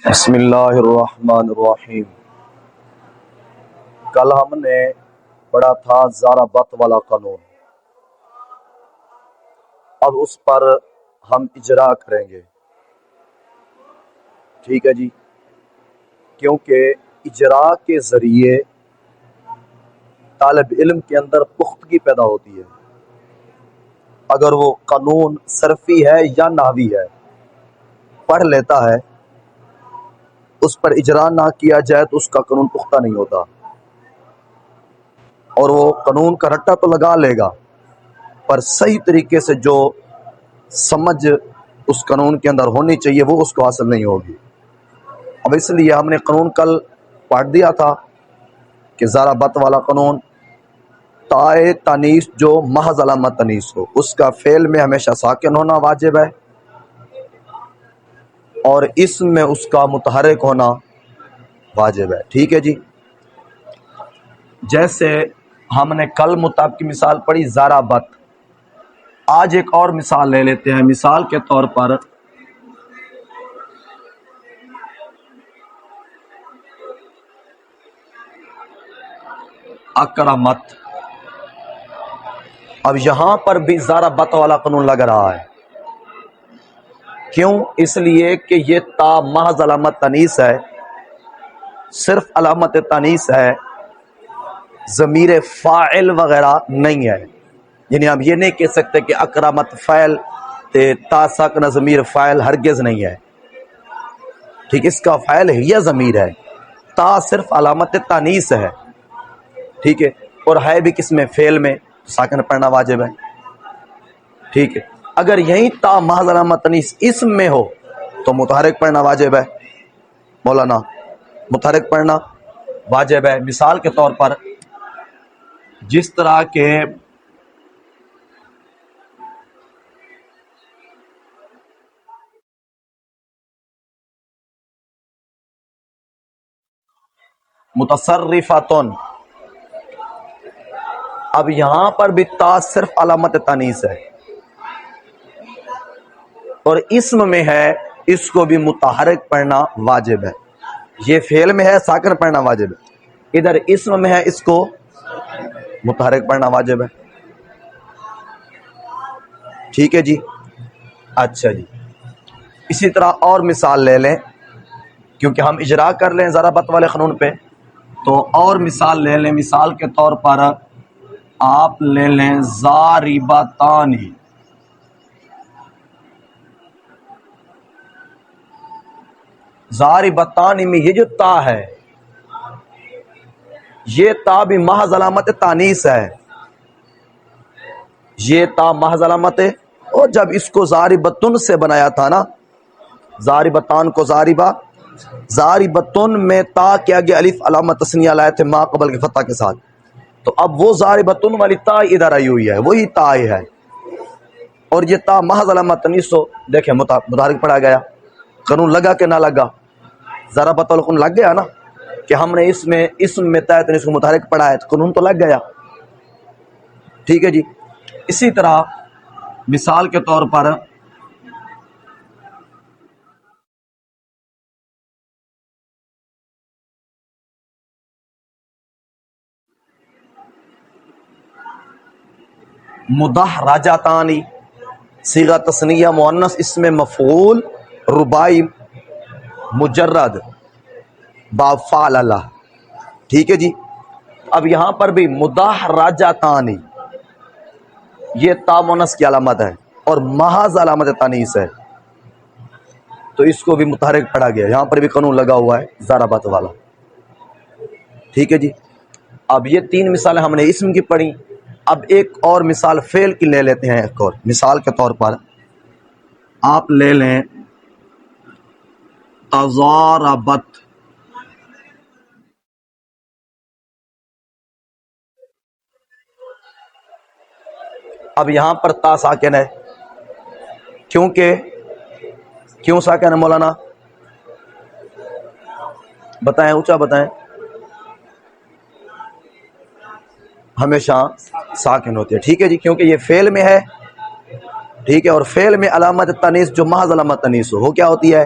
بسم اللہ الرحمن الرحیم۔ کل ہم نے پڑھا تھا ضربت والا قانون، اب اس پر ہم اجرا کریں گے، ٹھیک ہے جی، کیونکہ اجرا کے ذریعے طالب علم کے اندر پختگی پیدا ہوتی ہے۔ اگر وہ قانون صرفی ہے یا نحوی ہے پڑھ لیتا ہے، اس پر اجرا نہ کیا جائے تو اس کا قانون پختہ نہیں ہوتا، اور وہ قانون کا رٹا تو لگا لے گا پر صحیح طریقے سے جو سمجھ اس قانون کے اندر ہونی چاہیے وہ اس کو حاصل نہیں ہوگی۔ اب اس لیے ہم نے قانون کل پڑھ دیا تھا کہ ضربت والا قانون، تائے تانیث جو محض علامت تانیث ہو اس کا فعل میں ہمیشہ ساکن ہونا واجب ہے، اور اسم میں اس کا متحرک ہونا واجب ہے، ٹھیک ہے جی۔ جیسے ہم نے کل مطابق کی مثال پڑھی ضربت، آج ایک اور مثال لے لیتے ہیں۔ مثال کے طور پر اکرمت، اب یہاں پر بھی ضربت والا قانون لگ رہا ہے، کیوں؟ اس لیے کہ یہ تا محض علامت تانیث ہے، صرف علامت تانیث ہے، ضمیر فاعل وغیرہ نہیں ہے، یعنی ہم یہ نہیں کہہ سکتے کہ اکرمت فاعل تا ساکنہ ضمیر فاعل ہرگز نہیں ہے، ٹھیک، اس کا فاعل ہی ضمیر ہے، تا صرف علامت تانیث ہے، ٹھیک ہے، اور ہے بھی کس میں؟ فعل میں، ساکن پڑھنا واجب ہے، ٹھیک ہے۔ اگر یہی تا محض علامت تانیث اسم میں ہو تو متحرک پڑھنا واجب ہے، مولانا متحرک پڑھنا واجب ہے۔ مثال کے طور پر جس طرح کے متصرفتن، اب یہاں پر بھی تا صرف علامت تانیث ہے اور اسم میں ہے، اس کو بھی متحرک پڑھنا واجب ہے، یہ فعل میں ہے ساکن پڑھنا واجب ہے، ادھر اسم میں ہے اس کو متحرک پڑھنا واجب ہے، ٹھیک ہے جی۔ اچھا جی، اسی طرح اور مثال لے لیں، کیونکہ ہم اجرا کر لیں ضربت والے قانون پہ تو اور مثال لے لیں۔ مثال کے طور پر آپ لے لیں ضاربتانی، ضاربتانی میں یہ جو تا ہے، یہ تا بھی محض علامت تانیث ہے، یہ تا محض علامت ہے، اور جب اس کو ضاربتن سے بنایا تھا نا، ضاربتان کو ضاربتن میں تا کے آگے الف علامت تثنیہ لائے تھے ما قبل کے فتح کے ساتھ، تو اب وہ ضاربتن والی تا ادھر آئی ہوئی ہے، وہی تا ہے، اور یہ تا محض علامت تانیث ہو، دیکھیں متحرک پڑھا گیا، قانون لگا کہ نہ لگا؟ ضربت والا قانون لگ گیا نا، کہ ہم نے اسم میں تا تانیث کو متحرک پڑھا ہے تو قانون تو لگ گیا، ٹھیک ہے جی۔ اسی طرح مثال کے طور پر مدحرجتانی، صیغہ تثنیہ مؤنث اسم مفعول رباعی مجرد با فعل اللہ، ٹھیک ہے جی۔ اب یہاں پر بھی مدحرجتانی، یہ تا مؤنث کی علامت ہے اور محض علامت تانیث ہے، تو اس کو بھی متحرک پڑھا گیا، یہاں پر بھی قانون لگا ہوا ہے ضربت والا، ٹھیک ہے جی۔ اب یہ تین مثالیں ہم نے اسم کی پڑھی، اب ایک اور مثال فعل کی لے لیتے ہیں۔ ایک اور مثال کے طور پر آپ لے لیں تضاربت، اب یہاں پر تا ساکن ہے، کیوں ساکن ہے مولانا؟ بتائیں، اونچا بتائیں۔ ہمیشہ ساکن ہوتی ہے، ٹھیک ہے جی، کیونکہ یہ فعل میں ہے، ٹھیک ہے، اور فعل میں علامت تانیث جو محض علامت تانیث ہو کیا ہوتی ہے؟